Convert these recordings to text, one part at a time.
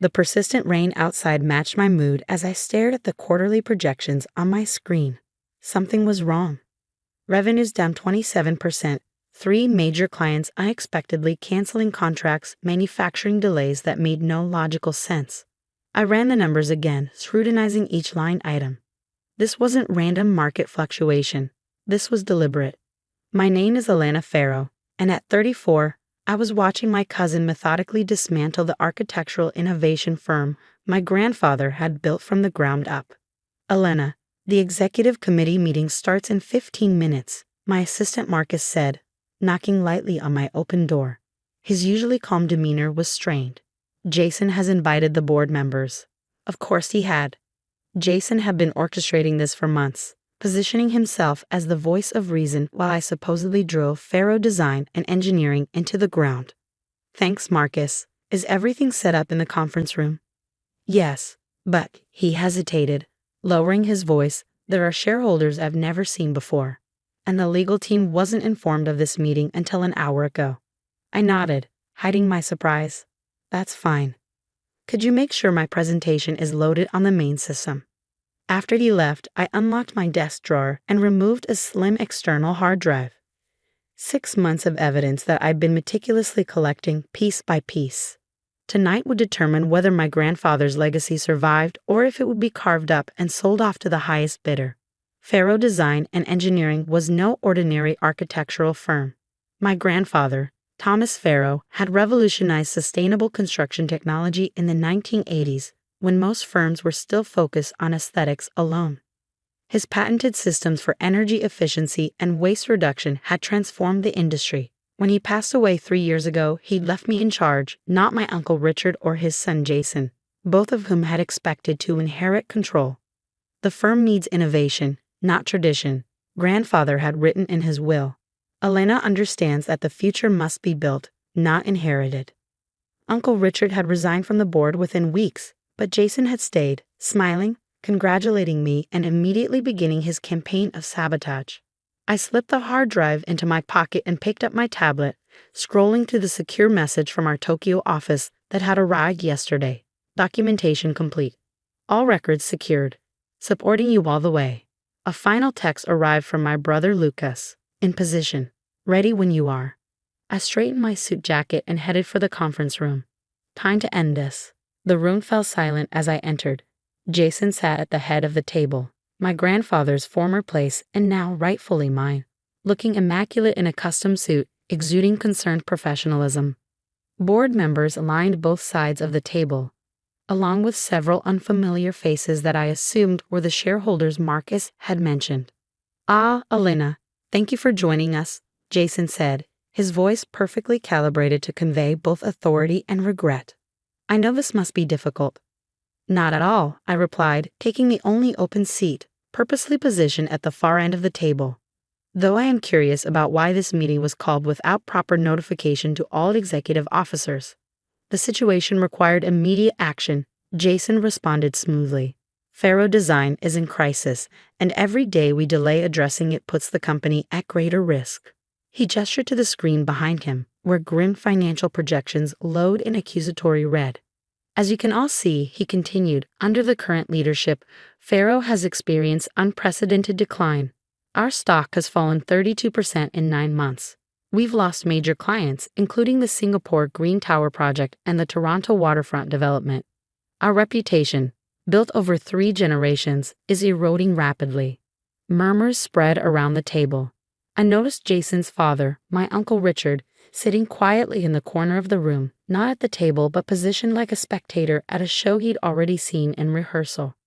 The persistent rain outside matched my mood as I stared at the quarterly projections on my screen. Something was wrong. Revenues down 27%, three major clients unexpectedly canceling contracts, manufacturing delays that made no logical sense. I ran the numbers again, scrutinizing each line item. This wasn't random market fluctuation. This was deliberate. My name is Elena Farrow, and at 34, I was watching my cousin methodically dismantle the architectural innovation firm my grandfather had built from the ground up. Elena, the executive committee meeting starts in 15 minutes, my assistant Marcus said, knocking lightly on my open door. His usually calm demeanor was strained. Jason has invited the board members. Of course he had. Jason had been orchestrating this for months, positioning himself as the voice of reason while I supposedly drove Farrow Design and Engineering into the ground. Thanks, Marcus. Is everything set up in the conference room? Yes, but, he hesitated, lowering his voice, there are shareholders I've never seen before, and the legal team wasn't informed of this meeting until an hour ago. I nodded, hiding my surprise. That's fine. Could you make sure my presentation is loaded on the main system? After he left, I unlocked my desk drawer and removed a slim external hard drive. 6 months of evidence that I'd been meticulously collecting piece by piece. Tonight would determine whether my grandfather's legacy survived or if it would be carved up and sold off to the highest bidder. Farrow Design and Engineering was no ordinary architectural firm. My grandfather, Thomas Farrow, had revolutionized sustainable construction technology in the 1980s, when most firms were still focused on aesthetics alone. His patented systems for energy efficiency and waste reduction had transformed the industry. When he passed away 3 years ago, he left me in charge, not my Uncle Richard or his son Jason, both of whom had expected to inherit control. The firm needs innovation, not tradition, grandfather had written in his will. Elena understands that the future must be built, not inherited. Uncle Richard had resigned from the board within weeks, but Jason had stayed, smiling, congratulating me, and immediately beginning his campaign of sabotage. I slipped the hard drive into my pocket and picked up my tablet, scrolling through the secure message from our Tokyo office that had arrived yesterday. Documentation complete. All records secured. Supporting you all the way. A final text arrived from my brother Lucas. In position. Ready when you are. I straightened my suit jacket and headed for the conference room. Time to end this. The room fell silent as I entered. Jason sat at the head of the table, my grandfather's former place and now rightfully mine, looking immaculate in a custom suit, exuding concerned professionalism. Board members lined both sides of the table, along with several unfamiliar faces that I assumed were the shareholders Marcus had mentioned. Ah, Elena, thank you for joining us, Jason said, his voice perfectly calibrated to convey both authority and regret. I know this must be difficult. Not at all, I replied, taking the only open seat, purposely positioned at the far end of the table. Though I am curious about why this meeting was called without proper notification to all executive officers. The situation required immediate action, Jason responded smoothly. Farrow Design is in crisis, and every day we delay addressing it puts the company at greater risk. He gestured to the screen behind him, where grim financial projections load in accusatory red. As you can all see, he continued, under the current leadership, Farrow has experienced unprecedented decline. Our stock has fallen 32% in 9 months. We've lost major clients, including the Singapore Green Tower project and the Toronto waterfront development. Our reputation, built over 3 generations, is eroding rapidly. Murmurs spread around the table. I noticed Jason's father, my Uncle Richard, sitting quietly in the corner of the room, not at the table but positioned like a spectator at a show he'd already seen in rehearsal.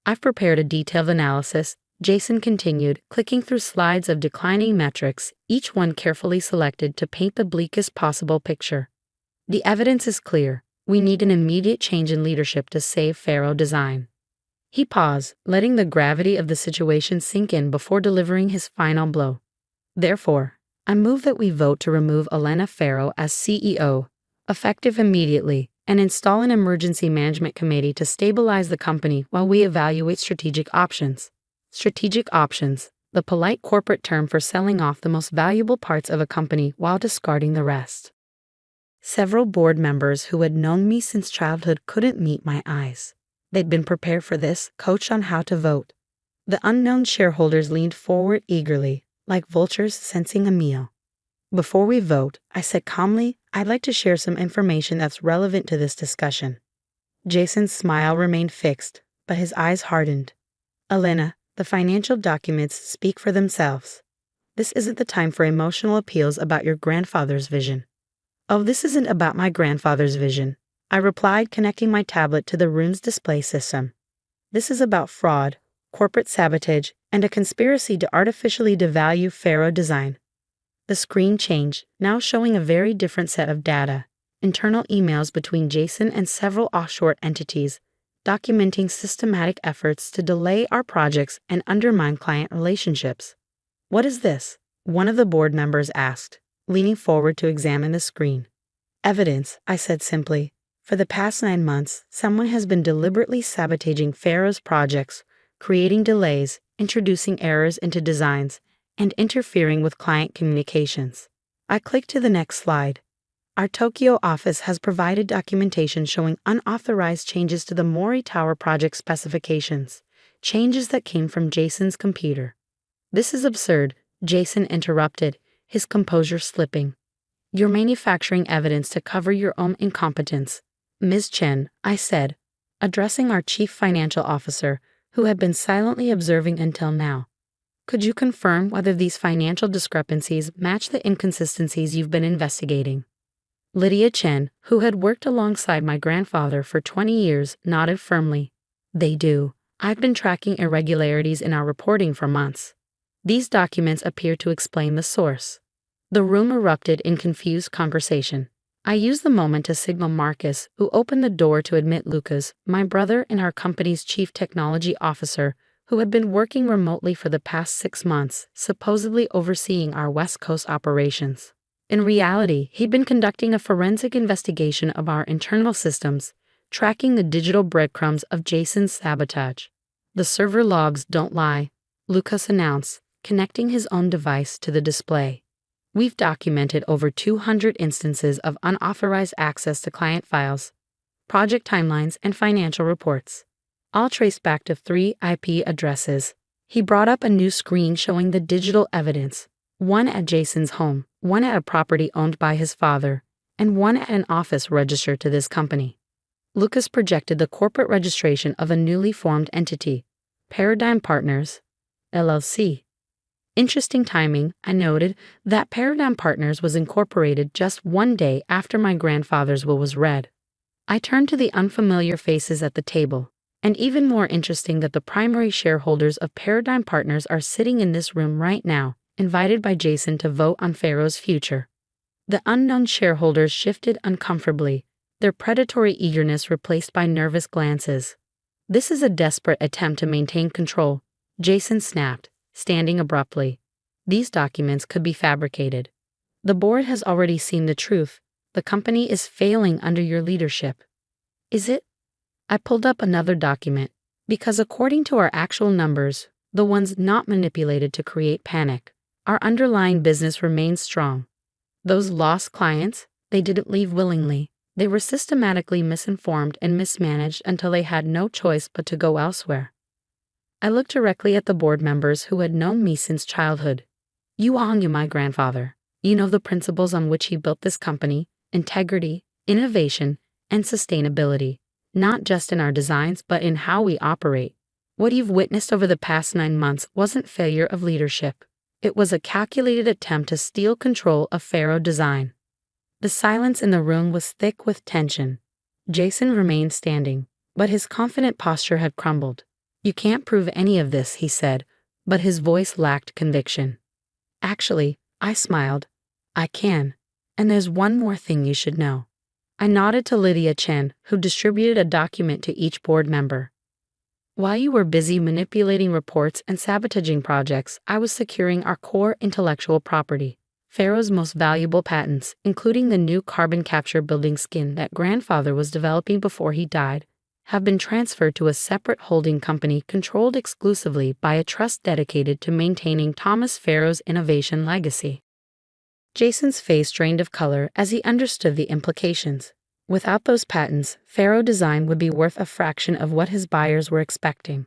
I've prepared a detailed analysis, Jason continued, clicking through slides of declining metrics, each one carefully selected to paint the bleakest possible picture. The evidence is clear. We need an immediate change in leadership to save Farrow Design. He paused, letting the gravity of the situation sink in before delivering his final blow. Therefore, I move that we vote to remove Elena Farrow as CEO, effective immediately, and install an emergency management committee to stabilize the company while we evaluate strategic options. Strategic options, the polite corporate term for selling off the most valuable parts of a company while discarding the rest. Several board members who had known me since childhood couldn't meet my eyes. They'd been prepared for this, coached on how to vote. The unknown shareholders leaned forward eagerly, like vultures sensing a meal. Before we vote, I said calmly, I'd like to share some information that's relevant to this discussion. Jason's smile remained fixed, but his eyes hardened. Elena, the financial documents speak for themselves. This isn't the time for emotional appeals about your grandfather's vision. Oh, this isn't about my grandfather's vision, I replied, connecting my tablet to the room's display system. This is about fraud, corporate sabotage, and a conspiracy to artificially devalue Pharaoh design. The screen changed, now showing a very different set of data. Internal emails between Jason and several offshore entities, documenting systematic efforts to delay our projects and undermine client relationships. What is this? One of the board members asked, leaning forward to examine the screen. Evidence, I said simply. For the past 9 months, someone has been deliberately sabotaging Pharaoh's projects, creating delays, introducing errors into designs, and interfering with client communications. I clicked to the next slide. Our Tokyo office has provided documentation showing unauthorized changes to the Mori Tower project specifications, changes that came from Jason's computer. This is absurd, Jason interrupted, his composure slipping. You're manufacturing evidence to cover your own incompetence. Ms. Chen, I said, addressing our chief financial officer, who had been silently observing until now. Could you confirm whether these financial discrepancies match the inconsistencies you've been investigating? Lydia Chen, who had worked alongside my grandfather for 20 years, nodded firmly. They do. I've been tracking irregularities in our reporting for months. These documents appear to explain the source. The room erupted in confused conversation. I used the moment to signal Marcus, who opened the door to admit Lucas, my brother and our company's chief technology officer, who had been working remotely for the past 6 months, supposedly overseeing our West Coast operations. In reality, he'd been conducting a forensic investigation of our internal systems, tracking the digital breadcrumbs of Jason's sabotage. The server logs don't lie, Lucas announced, connecting his own device to the display. We've documented over 200 instances of unauthorized access to client files, project timelines, and financial reports, all traced back to 3 IP addresses. He brought up a new screen showing the digital evidence, one at Jason's home, one at a property owned by his father, and one at an office registered to this company. Lucas projected the corporate registration of a newly formed entity, Paradigm Partners, LLC. Interesting timing, I noted that Paradigm Partners was incorporated just 1 day after my grandfather's will was read. I turned to the unfamiliar faces at the table, and even more interesting that the primary shareholders of Paradigm Partners are sitting in this room right now, invited by Jason to vote on Pharaoh's future. The unknown shareholders shifted uncomfortably, their predatory eagerness replaced by nervous glances. This is a desperate attempt to maintain control, Jason snapped, standing abruptly. These documents could be fabricated. The board has already seen the truth. The company is failing under your leadership. Is it? I pulled up another document, because according to our actual numbers, the ones not manipulated to create panic, our underlying business remains strong. Those lost clients, they didn't leave willingly. They were systematically misinformed and mismanaged until they had no choice but to go elsewhere. I looked directly at the board members who had known me since childhood. You all knew my grandfather. You know the principles on which he built this company: integrity, innovation, and sustainability, not just in our designs but in how we operate. What you've witnessed over the past 9 months wasn't failure of leadership. It was a calculated attempt to steal control of Pharaoh design. The silence in the room was thick with tension. Jason remained standing, but his confident posture had crumbled. You can't prove any of this, he said, but his voice lacked conviction. Actually, I smiled. I can. And there's one more thing you should know. I nodded to Lydia Chen, who distributed a document to each board member. While you were busy manipulating reports and sabotaging projects, I was securing our core intellectual property, Pharaoh's most valuable patents, including the new carbon capture building skin that grandfather was developing before he died, have been transferred to a separate holding company controlled exclusively by a trust dedicated to maintaining Thomas Pharaoh's innovation legacy. Jason's face drained of color as he understood the implications. Without those patents, Faro Design would be worth a fraction of what his buyers were expecting.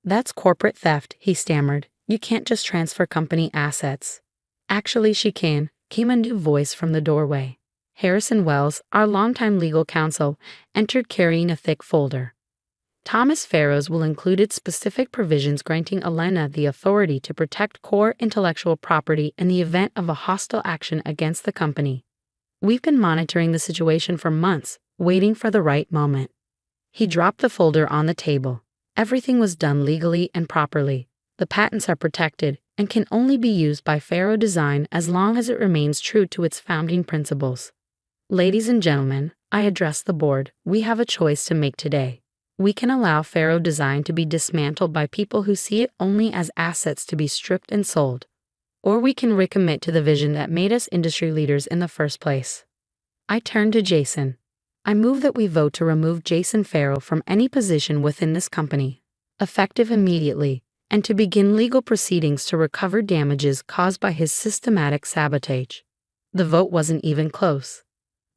That's corporate theft, he stammered. You can't just transfer company assets. Actually, she can, came a new voice from the doorway. Harrison Wells, our longtime legal counsel, entered carrying a thick folder. Thomas Farrow's will included specific provisions granting Elena the authority to protect core intellectual property in the event of a hostile action against the company. We've been monitoring the situation for months, waiting for the right moment. He dropped the folder on the table. Everything was done legally and properly. The patents are protected and can only be used by Faro Design as long as it remains true to its founding principles. Ladies and gentlemen, I address the board. We have a choice to make today. We can allow Faro Design to be dismantled by people who see it only as assets to be stripped and sold. Or we can recommit to the vision that made us industry leaders in the first place. I turned to Jason. I move that we vote to remove Jason Faro from any position within this company, effective immediately, and to begin legal proceedings to recover damages caused by his systematic sabotage. The vote wasn't even close.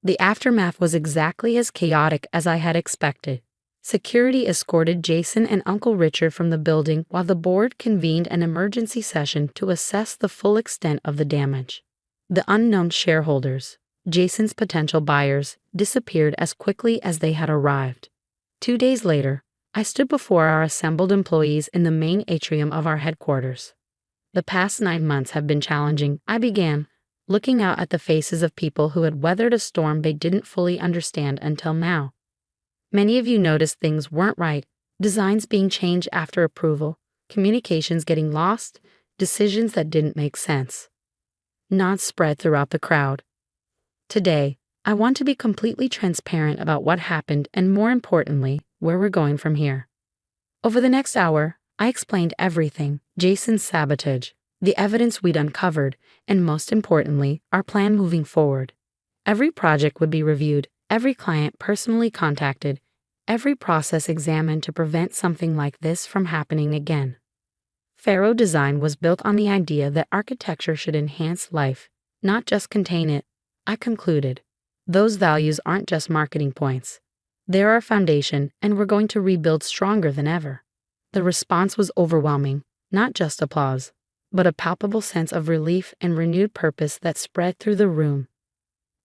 The aftermath was exactly as chaotic as I had expected. Security escorted Jason and Uncle Richard from the building while the board convened an emergency session to assess the full extent of the damage. The unknown shareholders, Jason's potential buyers, disappeared as quickly as they had arrived. 2 days later, I stood before our assembled employees in the main atrium of our headquarters. The past 9 months have been challenging, I began, looking out at the faces of people who had weathered a storm they didn't fully understand until now. Many of you noticed things weren't right, designs being changed after approval, communications getting lost, decisions that didn't make sense. Nods spread throughout the crowd. Today, I want to be completely transparent about what happened and, more importantly, where we're going from here. Over the next hour, I explained everything: Jason's sabotage, the evidence we'd uncovered, and most importantly, our plan moving forward. Every project would be reviewed, every client personally contacted, every process examined to prevent something like this from happening again. Faro Design was built on the idea that architecture should enhance life, not just contain it, I concluded. Those values aren't just marketing points. They're our foundation, and we're going to rebuild stronger than ever. The response was overwhelming, not just applause, but a palpable sense of relief and renewed purpose that spread through the room.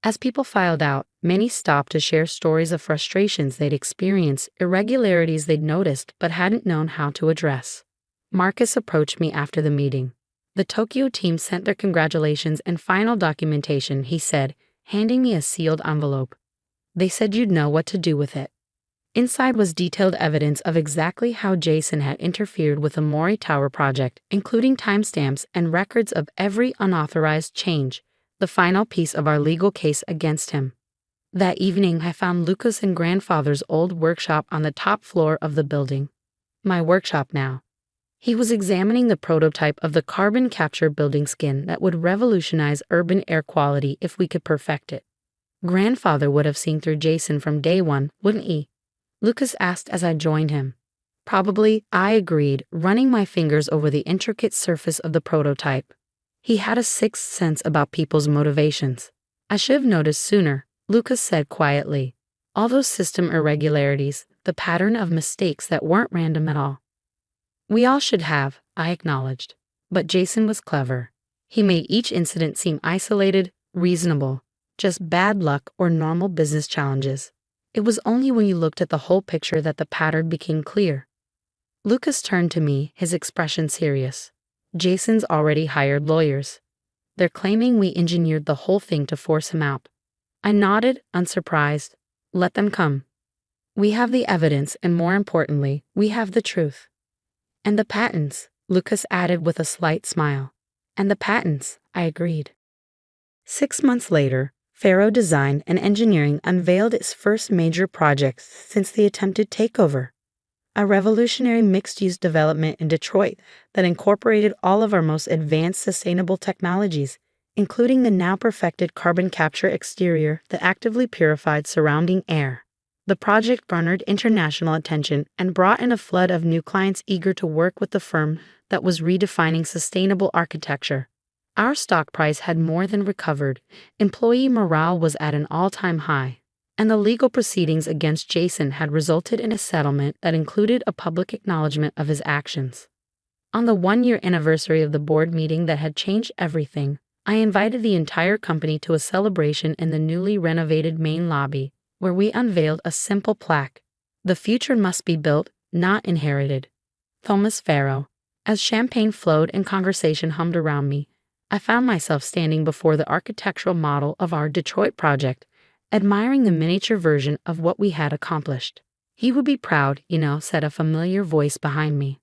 As people filed out, many stopped to share stories of frustrations they'd experienced, irregularities they'd noticed but hadn't known how to address. Marcus approached me after the meeting. The Tokyo team sent their congratulations and final documentation, he said, handing me a sealed envelope. They said you'd know what to do with it. Inside was detailed evidence of exactly how Jason had interfered with the Mori Tower project, including timestamps and records of every unauthorized change, the final piece of our legal case against him. That evening, I found Lucas and grandfather's old workshop on the top floor of the building. My workshop now. He was examining the prototype of the carbon capture building skin that would revolutionize urban air quality if we could perfect it. Grandfather would have seen through Jason from day one, wouldn't he? Lucas asked as I joined him. Probably, I agreed, running my fingers over the intricate surface of the prototype. He had a sixth sense about people's motivations. I should have noticed sooner, Lucas said quietly. All those system irregularities, the pattern of mistakes that weren't random at all. We all should have, I acknowledged. But Jason was clever. He made each incident seem isolated, reasonable, just bad luck or normal business challenges. It was only when you looked at the whole picture that the pattern became clear. Lucas turned to me, his expression serious. Jason's already hired lawyers. They're claiming we engineered the whole thing to force him out. I nodded, unsurprised. Let them come. We have the evidence, and more importantly, we have the truth. And the patents, Lucas added with a slight smile. And the patents, I agreed. 6 months later, Faro Design and Engineering unveiled its first major project since the attempted takeover. A revolutionary mixed-use development in Detroit that incorporated all of our most advanced sustainable technologies, including the now perfected carbon capture exterior that actively purified surrounding air. The project garnered international attention and brought in a flood of new clients eager to work with the firm that was redefining sustainable architecture. Our stock price had more than recovered, employee morale was at an all-time high, and the legal proceedings against Jason had resulted in a settlement that included a public acknowledgement of his actions. On the one-year anniversary of the board meeting that had changed everything, I invited the entire company to a celebration in the newly renovated main lobby, where we unveiled a simple plaque. "The future must be built, not inherited." Thomas Farrow. As champagne flowed and conversation hummed around me, I found myself standing before the architectural model of our Detroit project, admiring the miniature version of what we had accomplished. "He would be proud, said a familiar voice behind me.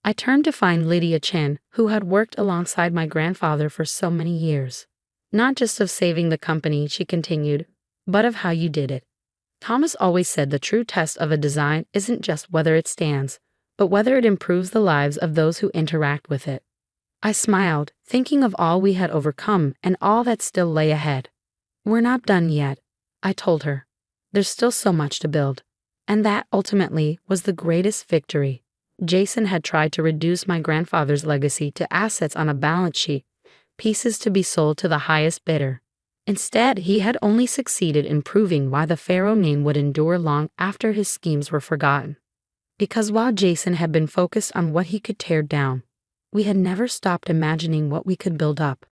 I turned to find Lydia Chen, who had worked alongside my grandfather for so many years. "Not just of saving the company," she continued, "but of how you did it. Thomas always said the true test of a design isn't just whether it stands, but whether it improves the lives of those who interact with it." I smiled, thinking of all we had overcome and all that still lay ahead. "We're not done yet," I told her. "There's still so much to build." And that ultimately was the greatest victory. Jason had tried to reduce my grandfather's legacy to assets on a balance sheet, pieces to be sold to the highest bidder. Instead, he had only succeeded in proving why the Pharaoh name would endure long after his schemes were forgotten. Because while Jason had been focused on what he could tear down, we had never stopped imagining what we could build up.